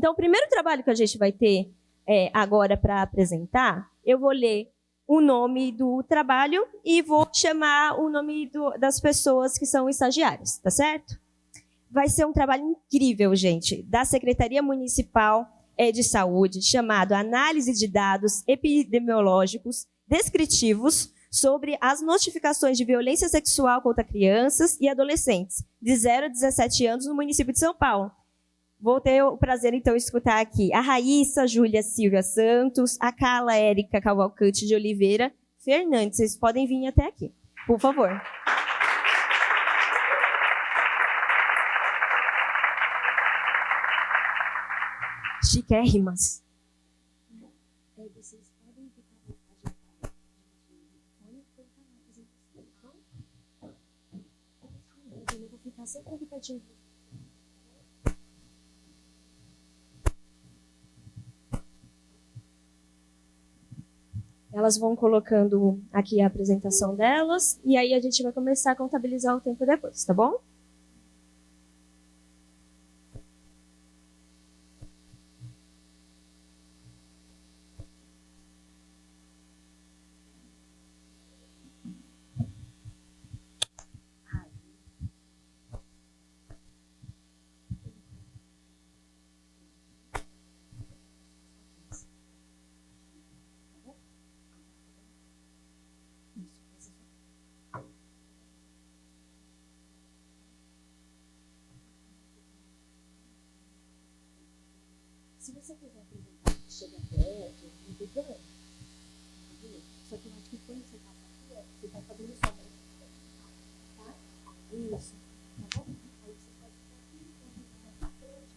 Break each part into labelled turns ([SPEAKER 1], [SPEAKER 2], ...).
[SPEAKER 1] Então, o primeiro trabalho que a gente vai ter agora para apresentar, eu vou ler o nome do trabalho e vou chamar o nome das pessoas que são estagiários, tá certo? Vai ser um trabalho incrível, gente, da Secretaria Municipal de Saúde, chamado Análise de Dados Epidemiológicos Descritivos sobre as notificações de violência sexual contra crianças e adolescentes de 0 a 17 anos no município de São Paulo. Vou ter o prazer, então, de escutar aqui a Raíssa Júlia Silvia Santos, a Carla Érica Cavalcante de Oliveira Fernandes. Vocês podem vir até aqui, por favor. Chiquérrimas. Vocês podem ficar à vontade. Eu vou ficar sempre aqui pertinho. Elas vão colocando aqui a apresentação delas e aí a gente vai começar a contabilizar o tempo depois, tá bom? Se você quiser apresentar, chega perto, não tem problema. Só que eu acho que quando você passa aqui, você vai fazendo sombra. Tá? Isso. Tá bom? Aí você pode ficar aqui, pra frente,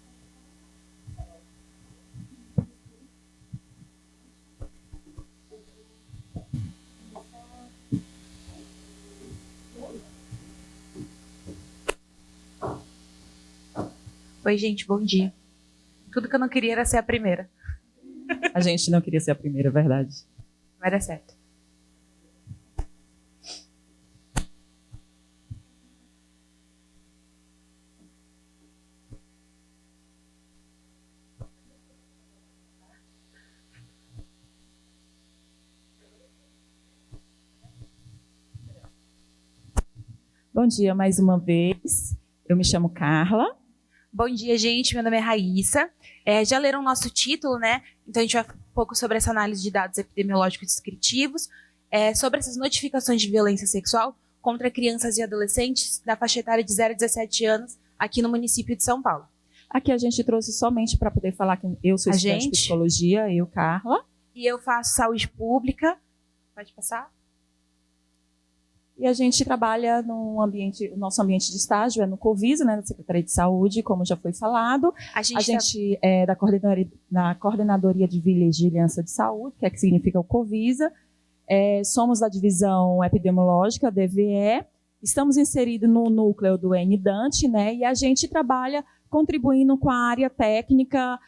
[SPEAKER 2] Oi, gente, bom dia. Tudo que eu não queria era ser a primeira.
[SPEAKER 3] A gente não queria ser a primeira, é verdade.
[SPEAKER 2] Vai dar certo.
[SPEAKER 3] Bom dia mais uma vez. Eu me chamo Carla.
[SPEAKER 2] Bom dia, gente. Meu nome é Raíssa. Já leram o nosso título, né? Então, a gente vai falar um pouco sobre essa análise de dados epidemiológicos descritivos, sobre essas notificações de violência sexual contra crianças e adolescentes da faixa etária de 0 a 17 anos aqui no município de São Paulo.
[SPEAKER 3] Aqui a gente trouxe somente para poder falar que eu sou estudante de psicologia, eu, Carla.
[SPEAKER 2] E eu faço saúde pública. Pode passar?
[SPEAKER 3] E a gente trabalha no ambiente, o nosso ambiente de estágio é no Covisa, né, na Secretaria de Saúde, como já foi falado. A gente é da Coordenadoria de Vigilância de Saúde, que significa o Covisa. Somos da divisão epidemiológica, DVE. Estamos inseridos no núcleo do NDANT, né, e a gente trabalha contribuindo com a área técnica,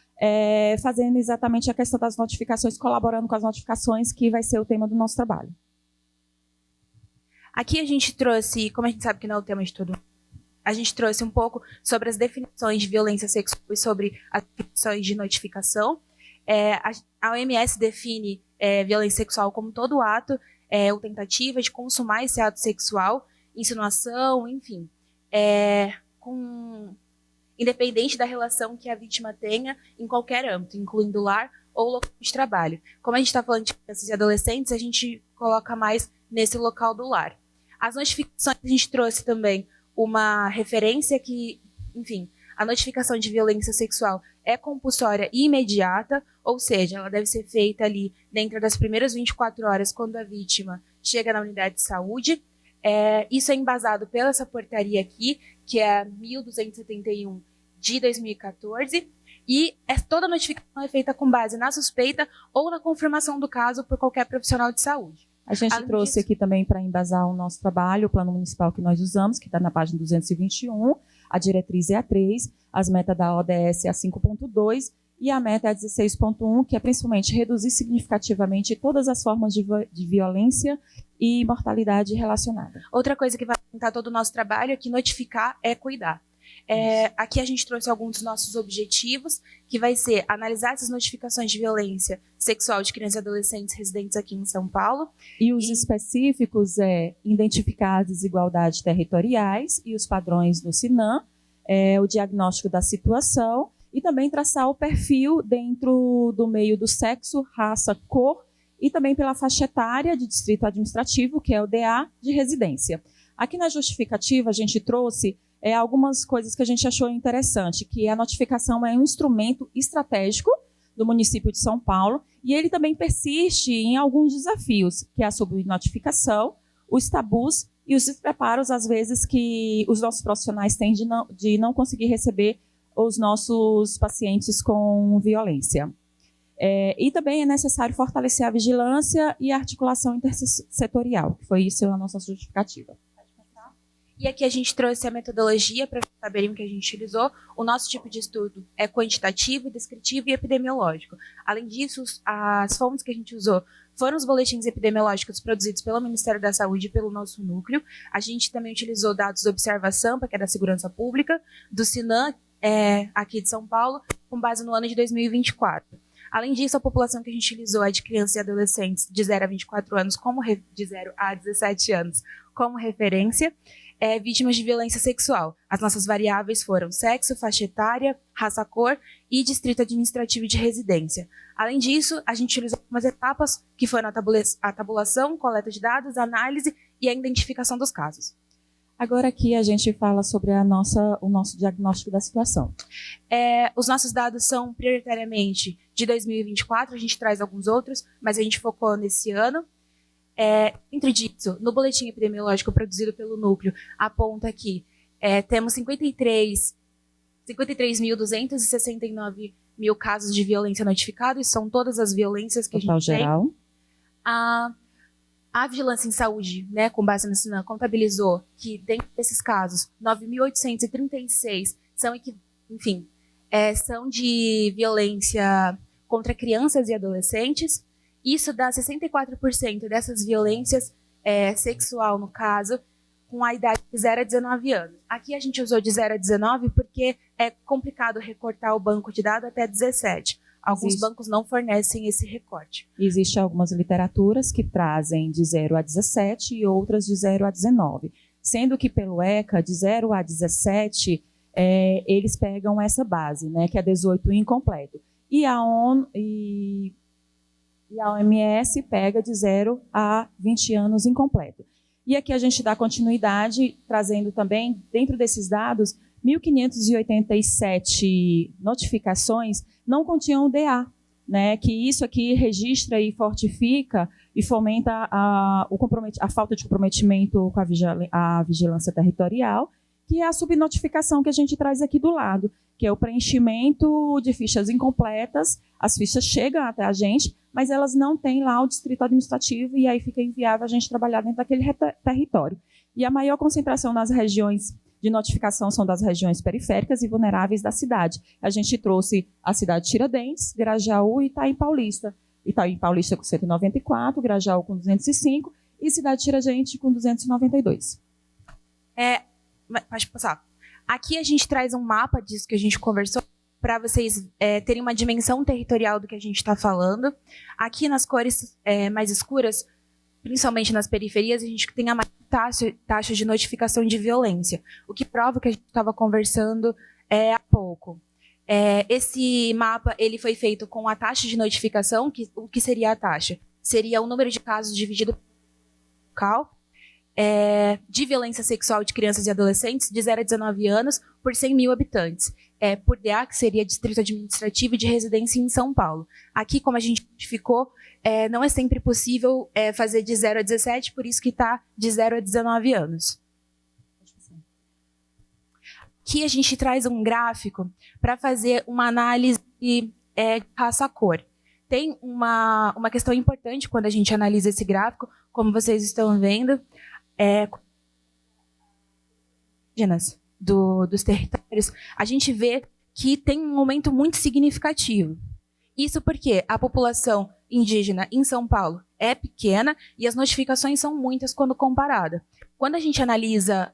[SPEAKER 3] fazendo exatamente a questão das notificações, colaborando com as notificações, que vai ser o tema do nosso trabalho.
[SPEAKER 2] Aqui a gente trouxe, como a gente sabe que não é o tema de tudo, a gente trouxe um pouco sobre as definições de violência sexual e sobre as definições de notificação. A OMS define violência sexual como todo ato ou tentativa de consumar esse ato sexual, insinuação, enfim, independente da relação que a vítima tenha em qualquer âmbito, incluindo lar ou local de trabalho. Como a gente está falando de crianças e adolescentes, a gente coloca mais nesse local do lar. As notificações, a gente trouxe também uma referência que, enfim, a notificação de violência sexual é compulsória e imediata, ou seja, ela deve ser feita ali dentro das primeiras 24 horas quando a vítima chega na unidade de saúde. Isso é embasado pela essa portaria aqui, que é a 1271 de 2014, e toda notificação é feita com base na suspeita ou na confirmação do caso por qualquer profissional de saúde.
[SPEAKER 3] A gente trouxe aqui também para embasar o nosso trabalho, o plano municipal que nós usamos, que está na página 221, a diretriz é a 3, as metas da ODS é a 5.2 e a meta é a 16.1, que é principalmente reduzir significativamente todas as formas de violência e mortalidade relacionada.
[SPEAKER 2] Outra coisa que vai aumentar todo o nosso trabalho é que notificar é cuidar. Aqui a gente trouxe alguns dos nossos objetivos, que vai ser analisar essas notificações de violência sexual de crianças e adolescentes residentes aqui em São Paulo.
[SPEAKER 3] E os específicos é identificar as desigualdades territoriais e os padrões do SINAM, o diagnóstico da situação e também traçar o perfil dentro do meio do sexo, raça, cor e também pela faixa etária de distrito administrativo, que é o DA de residência. Aqui na justificativa a gente trouxe algumas coisas que a gente achou interessante, que a notificação é um instrumento estratégico do município de São Paulo e ele também persiste em alguns desafios, que é a subnotificação, os tabus e os despreparos, às vezes, que os nossos profissionais têm de não conseguir receber os nossos pacientes com violência. E também é necessário fortalecer a vigilância e a articulação intersetorial, que foi isso a nossa justificativa.
[SPEAKER 2] E aqui a gente trouxe a metodologia para saberem o que a gente utilizou. O nosso tipo de estudo é quantitativo, descritivo e epidemiológico. Além disso, as fontes que a gente usou foram os boletins epidemiológicos produzidos pelo Ministério da Saúde e pelo nosso núcleo. A gente também utilizou dados do Observação, que é da Segurança Pública, do SINAM, aqui de São Paulo, com base no ano de 2024. Além disso, a população que a gente utilizou é de crianças e adolescentes de 0 a 24 anos, de 0 a 17 anos, como referência. Vítimas de violência sexual. As nossas variáveis foram sexo, faixa etária, raça, cor e distrito administrativo de residência. Além disso, a gente utilizou algumas etapas que foram a tabulação, coleta de dados, análise e a identificação dos casos.
[SPEAKER 3] Agora aqui a gente fala sobre o nosso diagnóstico da situação.
[SPEAKER 2] Os nossos dados são prioritariamente de 2024, a gente traz alguns outros, mas a gente focou nesse ano. Dentro disso, no boletim epidemiológico produzido pelo Núcleo, aponta que temos 53.269 casos de violência notificados, são todas as violências que
[SPEAKER 3] total
[SPEAKER 2] a gente
[SPEAKER 3] geral.
[SPEAKER 2] tem. A Vigilância em Saúde, né, com base no SINAM, contabilizou que, dentro desses casos, 9.836 são de violência contra crianças e adolescentes. Isso dá 64% dessas violências sexual, no caso, com a idade de 0 a 19 anos. Aqui a gente usou de 0 a 19 porque é complicado recortar o banco de dados até 17. Alguns bancos não fornecem esse recorte.
[SPEAKER 3] Existem algumas literaturas que trazem de 0 a 17 e outras de 0 a 19. Sendo que pelo ECA, de 0 a 17, eles pegam essa base, né, que é 18 incompleto. E a OMS pega de 0 a 20 anos incompleto. E aqui a gente dá continuidade, trazendo também, dentro desses dados, 1.587 notificações não continham o DA, né? Que isso aqui registra e fortifica e fomenta a falta de comprometimento com a vigilância territorial, que é a subnotificação que a gente traz aqui do lado, que é o preenchimento de fichas incompletas. As fichas chegam até a gente, mas elas não têm lá o distrito administrativo e aí fica inviável a gente trabalhar dentro daquele território. E a maior concentração nas regiões de notificação são das regiões periféricas e vulneráveis da cidade. A gente trouxe a cidade de Tiradentes, Grajaú e Itaim Paulista. Itaim Paulista com 194, Grajaú com 205 e cidade de Tiradentes com 292.
[SPEAKER 2] Pode passar. Aqui a gente traz um mapa disso que a gente conversou para vocês terem uma dimensão territorial do que a gente está falando. Aqui nas cores mais escuras, principalmente nas periferias, a gente tem a maior taxa de notificação de violência, o que prova que a gente estava conversando há pouco. Esse mapa ele foi feito com a taxa de notificação. O que seria a taxa? Seria o número de casos dividido pelo local de violência sexual de crianças e adolescentes de 0 a 19 anos por 100 mil habitantes. Por DA, que seria Distrito Administrativo de Residência em São Paulo. Aqui, como a gente identificou, não é sempre possível fazer de 0 a 17, por isso que está de 0 a 19 anos. Aqui a gente traz um gráfico para fazer uma análise de raça-cor. Tem uma questão importante quando a gente analisa esse gráfico, como vocês estão vendo, dos territórios, a gente vê que tem um aumento muito significativo. Isso porque a população indígena em São Paulo é pequena e as notificações são muitas quando comparada. Quando a gente analisa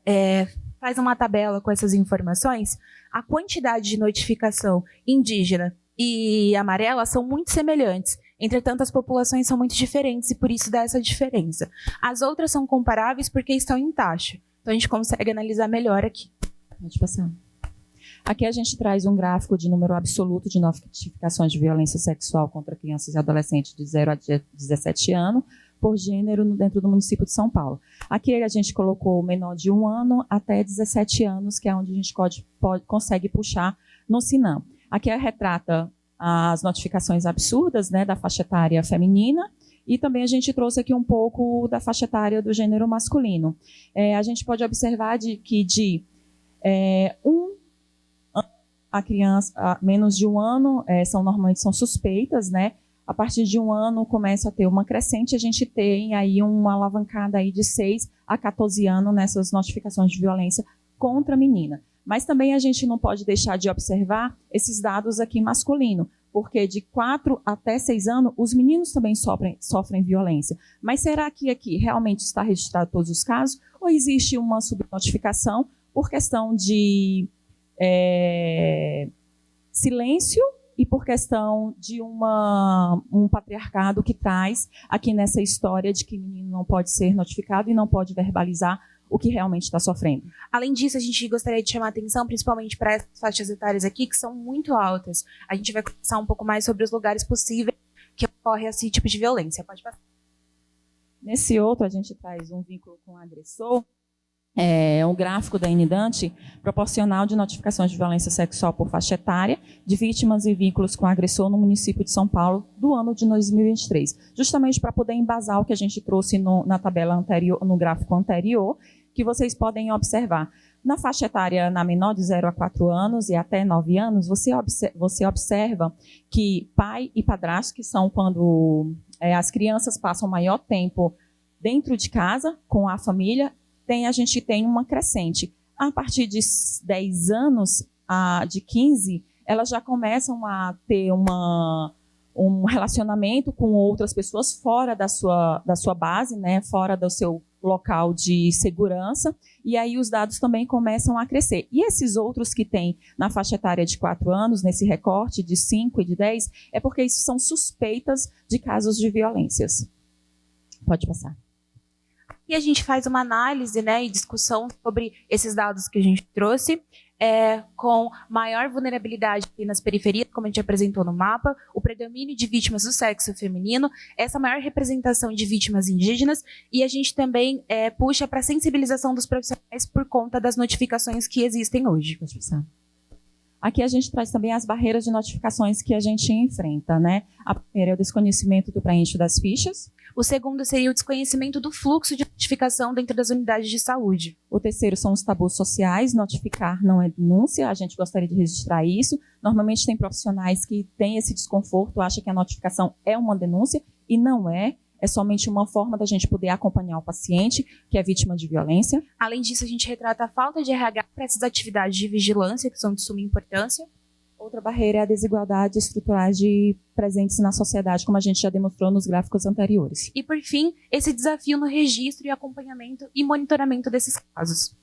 [SPEAKER 2] faz uma tabela com essas informações, a quantidade de notificação indígena e amarela são muito semelhantes. Entretanto, as populações são muito diferentes e por isso dá essa diferença. As outras são comparáveis porque estão em taxa. Então, a gente consegue analisar melhor aqui.
[SPEAKER 3] Pode passar. Aqui a gente traz um gráfico de número absoluto de notificações de violência sexual contra crianças e adolescentes de 0 a 17 anos, por gênero dentro do município de São Paulo. Aqui a gente colocou menor de 1 ano até 17 anos, que é onde a gente consegue puxar no Sinam. Aqui retrata as notificações absurdas, né, da faixa etária feminina, e também a gente trouxe aqui um pouco da faixa etária do gênero masculino. A gente pode observar que a criança, menos de 1 ano, normalmente são suspeitas, né? A partir de 1 ano começa a ter uma crescente, a gente tem aí uma alavancada aí de 6 a 14 anos nessas notificações de violência contra a menina. Mas também a gente não pode deixar de observar esses dados aqui masculino, porque de 4 até 6 anos, os meninos também sofrem violência. Mas será que aqui realmente está registrado todos os casos? Ou existe uma subnotificação por questão de silêncio e por questão de um patriarcado que traz aqui nessa história de que menino não pode ser notificado e não pode verbalizar o que realmente está sofrendo.
[SPEAKER 2] Além disso, a gente gostaria de chamar a atenção principalmente para essas faixas etárias aqui, que são muito altas. A gente vai conversar um pouco mais sobre os lugares possíveis que ocorre esse tipo de violência. Pode passar.
[SPEAKER 3] Nesse outro, a gente traz um vínculo com o agressor, um gráfico da Inidante proporcional de notificações de violência sexual por faixa etária de vítimas e vínculos com agressor no município de São Paulo do ano de 2023, justamente para poder embasar o que a gente trouxe na tabela anterior, no gráfico anterior, que vocês podem observar. Na faixa etária na menor de 0 a 4 anos e até 9 anos, você observa que pai e padrasto, que são quando as crianças passam maior tempo dentro de casa com a família, a gente tem uma crescente. A partir de 10 anos, de 15, elas já começam a ter um relacionamento com outras pessoas fora da sua base, né, fora do seu local de segurança, e aí os dados também começam a crescer. E esses outros que tem na faixa etária de 4 anos, nesse recorte de 5 e de 10, é porque isso são suspeitas de casos de violências. Pode passar.
[SPEAKER 2] E a gente faz uma análise, né, e discussão sobre esses dados que a gente trouxe, com maior vulnerabilidade nas periferias, como a gente apresentou no mapa, o predomínio de vítimas do sexo feminino, essa maior representação de vítimas indígenas, e a gente também puxa para a sensibilização dos profissionais por conta das notificações que existem hoje.
[SPEAKER 3] Pode passar. Aqui a gente traz também as barreiras de notificações que a gente enfrenta, né? A primeira é o desconhecimento do preenche das fichas.
[SPEAKER 2] O segundo seria o desconhecimento do fluxo de notificação dentro das unidades de saúde.
[SPEAKER 3] O terceiro são os tabus sociais. Notificar não é denúncia, a gente gostaria de registrar isso. Normalmente tem profissionais que têm esse desconforto, acham que a notificação é uma denúncia e não é. É somente uma forma da gente poder acompanhar o paciente que é vítima de violência.
[SPEAKER 2] Além disso, a gente retrata a falta de RH para essas atividades de vigilância, que são de suma importância.
[SPEAKER 3] Outra barreira é a desigualdade estruturais presentes na sociedade, como a gente já demonstrou nos gráficos anteriores.
[SPEAKER 2] E, por fim, esse desafio no registro e acompanhamento e monitoramento desses casos.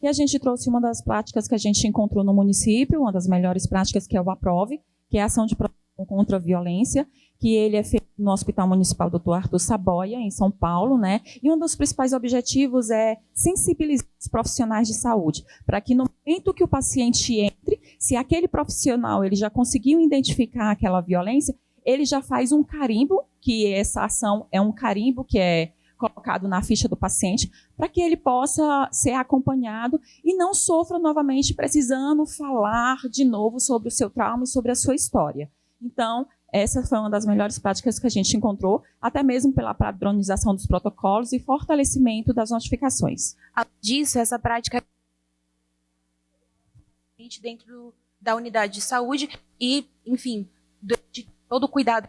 [SPEAKER 3] E a gente trouxe uma das práticas que a gente encontrou no município, uma das melhores práticas, que é o APROVE, que é a ação de proteção contra a violência, que ele é feito no Hospital Municipal Dr. Arthur Saboia, em São Paulo, né? E um dos principais objetivos é sensibilizar os profissionais de saúde, para que no momento que o paciente entre, se aquele profissional ele já conseguiu identificar aquela violência, ele já faz um carimbo, que essa ação é um carimbo que é colocado na ficha do paciente, para que ele possa ser acompanhado e não sofra novamente precisando falar de novo sobre o seu trauma e sobre a sua história. Então, essa foi uma das melhores práticas que a gente encontrou, até mesmo pela padronização dos protocolos e fortalecimento das notificações.
[SPEAKER 2] Além disso, essa prática dentro da unidade de saúde e, enfim, de todo o cuidado.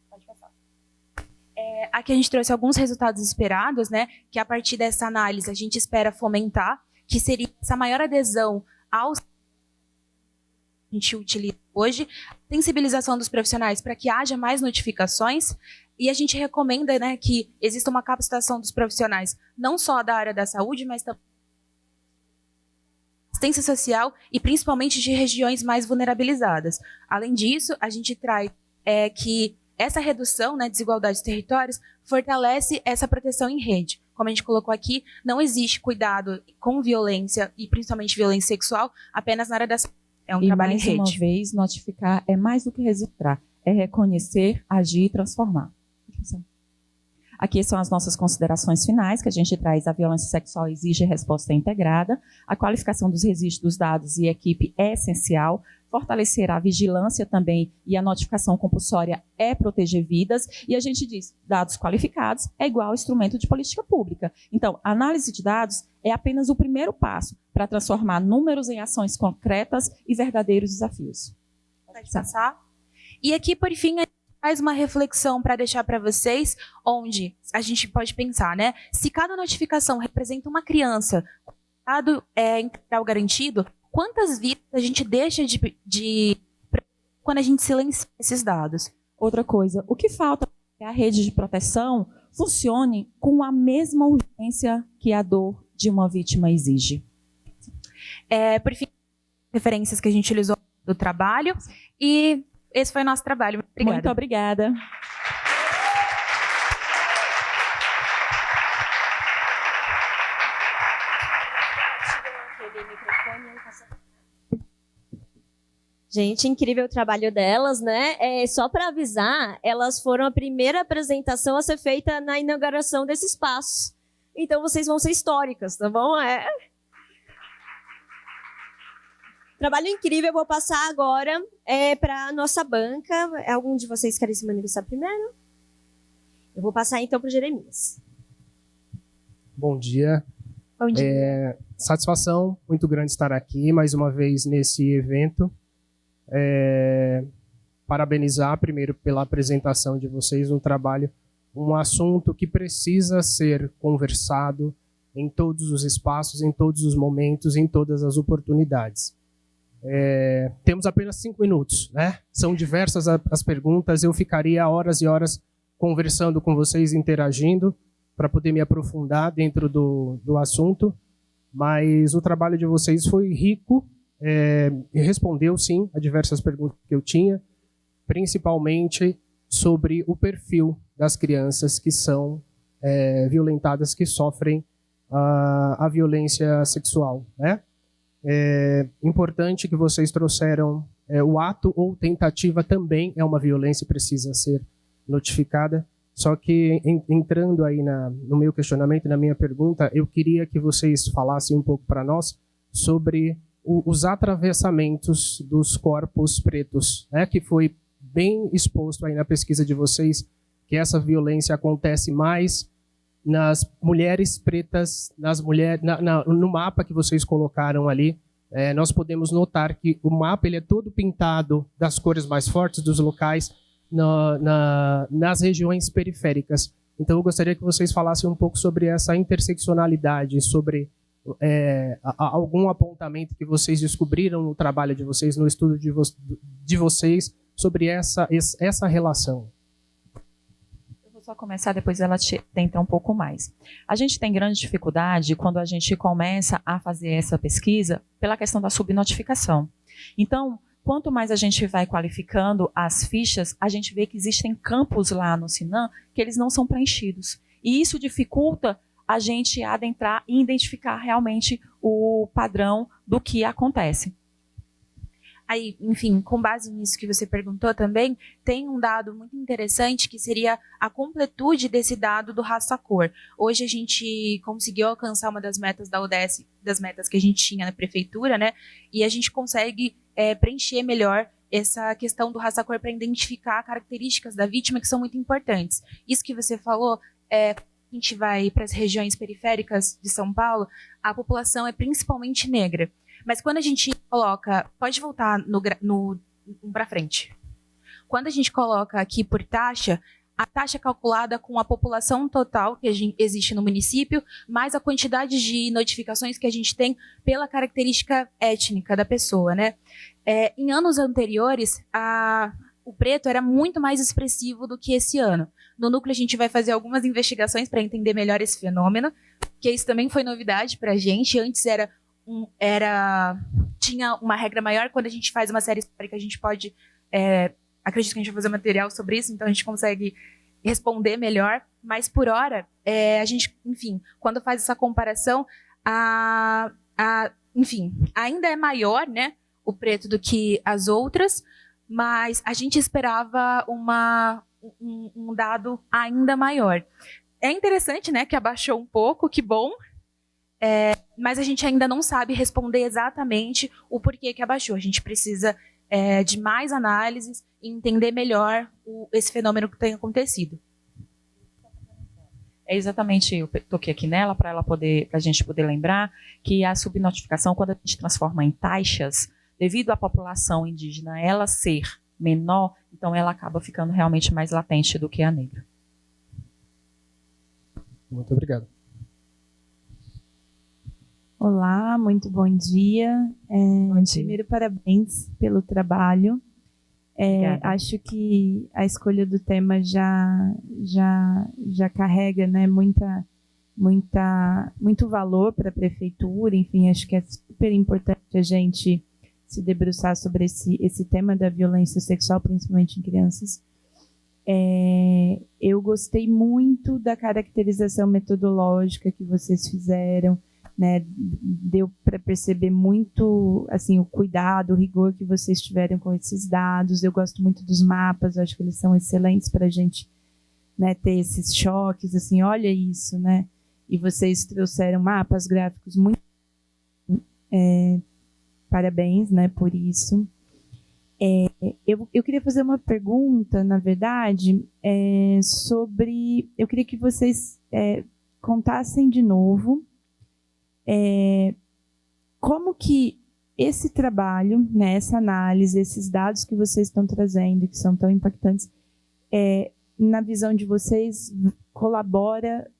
[SPEAKER 2] Pode passar. Aqui a gente trouxe alguns resultados esperados, né, que a partir dessa análise a gente espera fomentar, que seria essa maior adesão aos a gente utiliza hoje, sensibilização dos profissionais para que haja mais notificações, e a gente recomenda, né, que exista uma capacitação dos profissionais, não só da área da saúde, mas também assistência social e principalmente de regiões mais vulnerabilizadas. Além disso, a gente traz que essa redução, né, desigualdade dos territórios fortalece essa proteção em rede. Como a gente colocou aqui, não existe cuidado com violência, e principalmente violência sexual, apenas na área da saúde. É um trabalho em rede.
[SPEAKER 3] Mais uma vez, notificar é mais do que registrar, é reconhecer, agir e transformar. Aqui são as nossas considerações finais, que a gente traz: a violência sexual exige resposta integrada, a qualificação dos registros dos dados e equipe é essencial, fortalecer a vigilância também e a notificação compulsória é proteger vidas, e a gente diz: dados qualificados é igual instrumento de política pública. Então, a análise de dados é apenas o primeiro passo para transformar números em ações concretas e verdadeiros desafios.
[SPEAKER 2] Pode passar. E aqui, por fim, a gente faz uma reflexão para deixar para vocês, onde a gente pode pensar, né? Se cada notificação representa uma criança, dado integral garantido, quantas vidas a gente deixa de quando a gente silencia esses dados?
[SPEAKER 3] Outra coisa, o que falta é que a rede de proteção funcione com a mesma urgência que a dor de uma vítima exige.
[SPEAKER 2] Por fim, referências que a gente utilizou do trabalho, e esse foi o nosso trabalho. Obrigada.
[SPEAKER 3] Muito obrigada.
[SPEAKER 1] Gente, incrível o trabalho delas, né? Só para avisar, elas foram a primeira apresentação a ser feita na inauguração desse espaço. Então, vocês vão ser históricas, tá bom? Trabalho incrível. Eu vou passar agora para a nossa banca. Algum de vocês querem se manifestar primeiro? Eu vou passar, então, para o Jeremias.
[SPEAKER 4] Bom dia.
[SPEAKER 2] Bom dia.
[SPEAKER 4] Satisfação muito grande estar aqui mais uma vez nesse evento. Parabenizar primeiro pela apresentação de vocês, um assunto que precisa ser conversado em todos os espaços, em todos os momentos, em todas as oportunidades. Temos apenas 5 minutos, né? São diversas as perguntas, eu ficaria horas e horas conversando com vocês, interagindo, para poder me aprofundar dentro do assunto, mas o trabalho de vocês foi rico, e respondeu sim a diversas perguntas que eu tinha, principalmente sobre o perfil das crianças que são violentadas, que sofrem a violência sexual, né? É importante que vocês trouxeram o ato ou tentativa também é uma violência e precisa ser notificada. Só que entrando aí no meu questionamento, na minha pergunta, eu queria que vocês falassem um pouco para nós sobre os atravessamentos dos corpos pretos, né, que foi bem exposto aí na pesquisa de vocês, que essa violência acontece mais nas mulheres pretas, no mapa que vocês colocaram ali. Nós podemos notar que o mapa ele é todo pintado das cores mais fortes dos locais nas regiões periféricas. Então eu gostaria que vocês falassem um pouco sobre essa interseccionalidade, sobre algum apontamento que vocês descobriram no trabalho de vocês, no estudo de vocês, sobre essa relação.
[SPEAKER 3] Eu vou só começar, depois ela tenta um pouco mais. A gente tem grande dificuldade quando a gente começa a fazer essa pesquisa pela questão da subnotificação. Então, quanto mais a gente vai qualificando as fichas, a gente vê que existem campos lá no Sinam que eles não são preenchidos. E isso dificulta a gente adentrar e identificar realmente o padrão do que acontece.
[SPEAKER 2] Aí, enfim, com base nisso que você perguntou também, tem um dado muito interessante que seria a completude desse dado do raça-cor. Hoje a gente conseguiu alcançar uma das metas da ODS, das metas que a gente tinha na prefeitura, né? E a gente consegue preencher melhor essa questão do raça-cor para identificar características da vítima que são muito importantes. Isso que você falou, a gente vai para as regiões periféricas de São Paulo, a população é principalmente negra. Mas quando a gente coloca... Pode voltar para frente. Quando a gente coloca aqui por taxa, a taxa é calculada com a população total que existe no município, mais a quantidade de notificações que a gente tem pela característica étnica da pessoa, né? Em anos anteriores, o preto era muito mais expressivo do que esse ano. No núcleo, a gente vai fazer algumas investigações para entender melhor esse fenômeno, que isso também foi novidade para a gente. Antes era tinha uma regra maior. Quando a gente faz uma série histórica, a gente pode... acredito que a gente vai fazer material sobre isso, então a gente consegue responder melhor. Mas, por hora, a gente, enfim, quando faz essa comparação, enfim, ainda é maior, né, o preto do que as outras, mas a gente esperava um dado ainda maior. É interessante, né, que abaixou um pouco, que bom, mas a gente ainda não sabe responder exatamente o porquê que abaixou. A gente precisa de mais análises e entender melhor esse fenômeno que tem acontecido.
[SPEAKER 3] É exatamente, eu toquei aqui nela para a gente poder lembrar que a subnotificação, quando a gente transforma em taxas, devido à população indígena ela ser menor, então ela acaba ficando realmente mais latente do que a negra.
[SPEAKER 4] Muito obrigado.
[SPEAKER 5] Olá, muito bom dia.
[SPEAKER 3] Bom dia.
[SPEAKER 5] Primeiro, parabéns pelo trabalho. Acho que a escolha do tema já carrega, né, muito valor para a prefeitura. Enfim, acho que é super importante a gente se debruçar sobre esse tema da violência sexual, principalmente em crianças. Eu gostei muito da caracterização metodológica que vocês fizeram, né? Deu para perceber muito assim, o cuidado, o rigor que vocês tiveram com esses dados. Eu gosto muito dos mapas, acho que eles são excelentes para a gente, né, ter esses choques, assim, olha isso, né? E vocês trouxeram mapas gráficos muito... parabéns, né, por isso. Eu queria fazer uma pergunta, na verdade, sobre... Eu queria que vocês contassem de novo como que esse trabalho, né, essa análise, esses dados que vocês estão trazendo, que são tão impactantes, na visão de vocês, colabora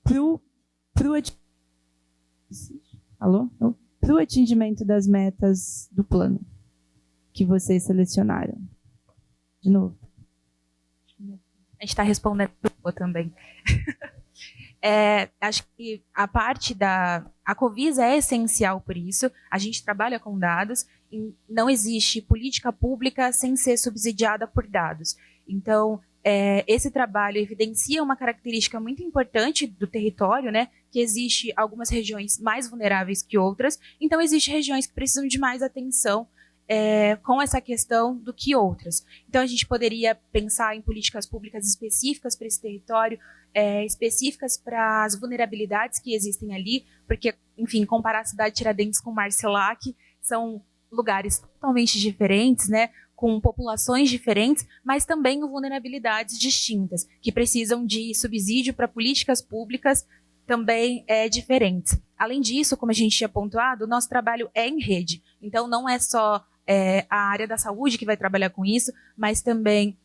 [SPEAKER 5] pro atingimento das metas do plano que vocês selecionaram. De novo.
[SPEAKER 2] A gente está respondendo também. Acho que a parte a Covisa é essencial por isso. A gente trabalha com dados e não existe política pública sem ser subsidiada por dados. Então, esse trabalho evidencia uma característica muito importante do território, né? Que existe algumas regiões mais vulneráveis que outras. Então, existem regiões que precisam de mais atenção com essa questão do que outras. Então, a gente poderia pensar em políticas públicas específicas para esse território, específicas para as vulnerabilidades que existem ali, porque, enfim, comparar a cidade de Tiradentes com Marcilac são lugares totalmente diferentes, né, com populações diferentes, mas também com vulnerabilidades distintas, que precisam de subsídio para políticas públicas também diferentes. Além disso, como a gente tinha pontuado, o nosso trabalho é em rede, então não é só a área da saúde que vai trabalhar com isso, mas também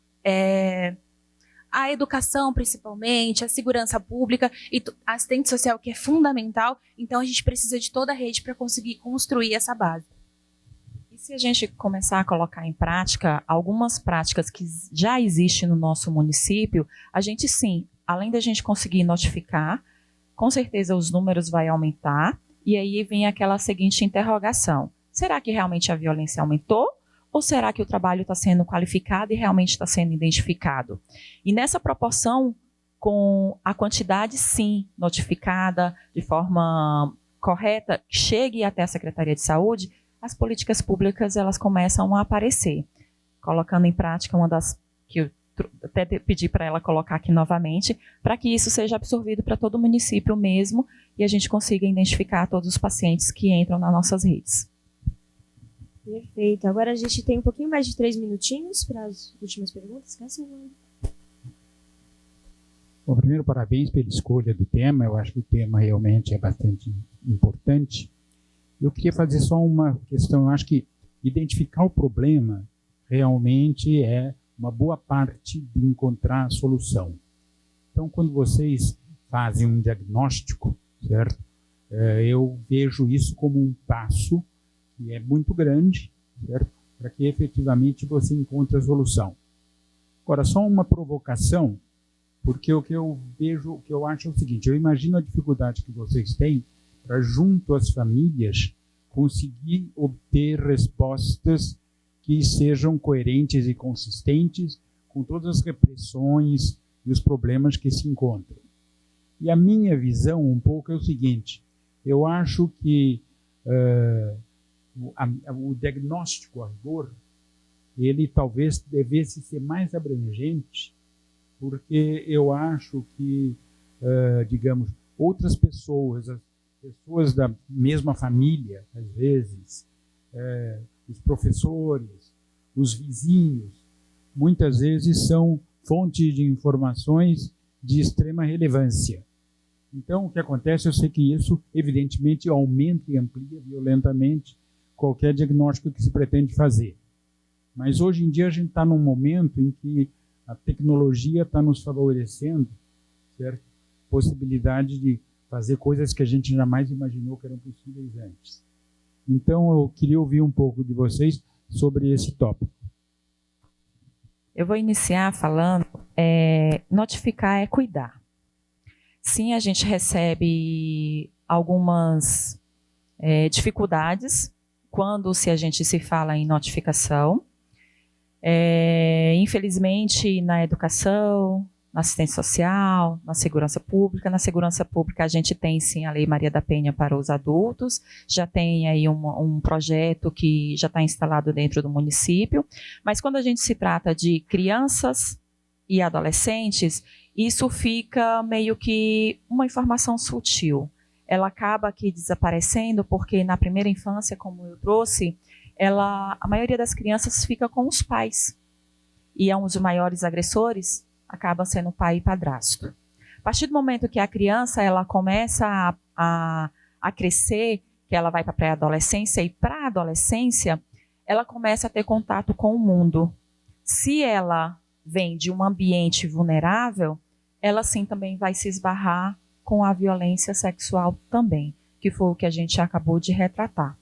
[SPEAKER 2] a educação, principalmente, a segurança pública e a assistente social, que é fundamental. Então, a gente precisa de toda a rede para conseguir construir essa base.
[SPEAKER 3] E se a gente começar a colocar em prática algumas práticas que já existem no nosso município, a gente sim, além da gente conseguir notificar, com certeza os números vão aumentar, e aí vem aquela seguinte interrogação: será que realmente a violência aumentou? Ou será que o trabalho está sendo qualificado e realmente está sendo identificado? E nessa proporção, com a quantidade, sim, notificada de forma correta, chegue até a Secretaria de Saúde, as políticas públicas elas começam a aparecer. Colocando em prática uma das que eu até pedi para ela colocar aqui novamente, para que isso seja absorvido para todo o município mesmo e a gente consiga identificar todos os pacientes que entram nas nossas redes.
[SPEAKER 1] Perfeito. Agora a gente tem um pouquinho mais de 3 minutinhos para as últimas perguntas.
[SPEAKER 6] Bom, primeiro, parabéns pela escolha do tema. Eu acho que o tema realmente é bastante importante. Eu queria fazer só uma questão. Eu acho que identificar o problema realmente é uma boa parte de encontrar a solução. Então, quando vocês fazem um diagnóstico, certo? Eu vejo isso como um passo que é muito grande, certo? Para que efetivamente você encontre a solução. Agora, só uma provocação, porque o que eu vejo, o que eu acho é o seguinte: eu imagino a dificuldade que vocês têm para, junto às famílias, conseguir obter respostas que sejam coerentes e consistentes com todas as repressões e os problemas que se encontram. E a minha visão um pouco é o seguinte: eu acho que o diagnóstico a rigor, ele talvez devesse ser mais abrangente, porque eu acho que, digamos, outras pessoas, as pessoas da mesma família, às vezes, os professores, os vizinhos, muitas vezes são fontes de informações de extrema relevância. Então, o que acontece, eu sei que isso, evidentemente, aumenta e amplia violentamente qualquer diagnóstico que se pretende fazer. Mas, hoje em dia, a gente está num momento em que a tecnologia está nos favorecendo, certo? Possibilidade de fazer coisas que a gente jamais imaginou que eram possíveis antes. Então, eu queria ouvir um pouco de vocês sobre esse tópico.
[SPEAKER 3] Eu vou iniciar falando, notificar é cuidar. Sim, a gente recebe algumas dificuldades quando a gente se fala em notificação. Infelizmente, na educação, na assistência social, na segurança pública. Na segurança pública, a gente tem, sim, a Lei Maria da Penha para os adultos, já tem aí um projeto que já está instalado dentro do município, mas quando a gente se trata de crianças e adolescentes, isso fica meio que uma informação sutil. Ela acaba aqui desaparecendo porque na primeira infância, como eu trouxe, a maioria das crianças fica com os pais. E é um dos maiores agressores, acaba sendo pai e padrasto. A partir do momento que a criança ela começa a crescer, que ela vai para a pré-adolescência, e para a adolescência, ela começa a ter contato com o mundo. Se ela vem de um ambiente vulnerável, ela sim também vai se esbarrar com a violência sexual também, que foi o que a gente acabou de retratar.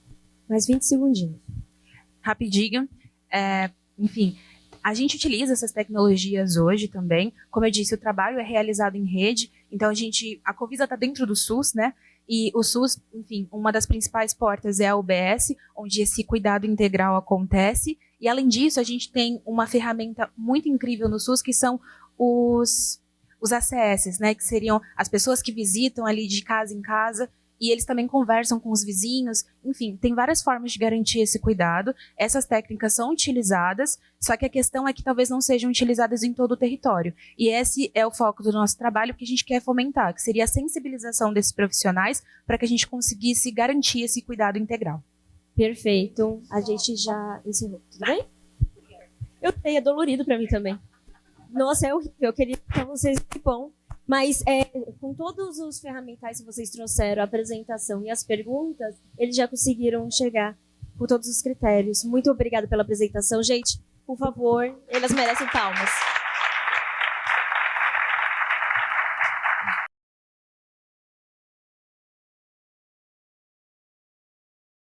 [SPEAKER 1] Mais 20 segundinhos.
[SPEAKER 2] Rapidinho. Enfim, a gente utiliza essas tecnologias hoje também. Como eu disse, o trabalho é realizado em rede, então a Covisa está dentro do SUS, né? E o SUS, enfim, uma das principais portas é a UBS, onde esse cuidado integral acontece. E, além disso, a gente tem uma ferramenta muito incrível no SUS, que são os ACS, né? Que seriam as pessoas que visitam ali de casa em casa, e eles também conversam com os vizinhos. Enfim, tem várias formas de garantir esse cuidado. Essas técnicas são utilizadas, só que a questão é que talvez não sejam utilizadas em todo o território. E esse é o foco do nosso trabalho, que a gente quer fomentar, que seria a sensibilização desses profissionais para que a gente conseguisse garantir esse cuidado integral.
[SPEAKER 1] Perfeito. A gente já encerrou. Tudo bem? Eu sei, é dolorido para mim também. Nossa, é horrível. Eu queria para vocês que bom. Mas com todos os ferramentais que vocês trouxeram, a apresentação e as perguntas, eles já conseguiram chegar com todos os critérios. Muito obrigada pela apresentação. Gente, por favor, elas merecem palmas.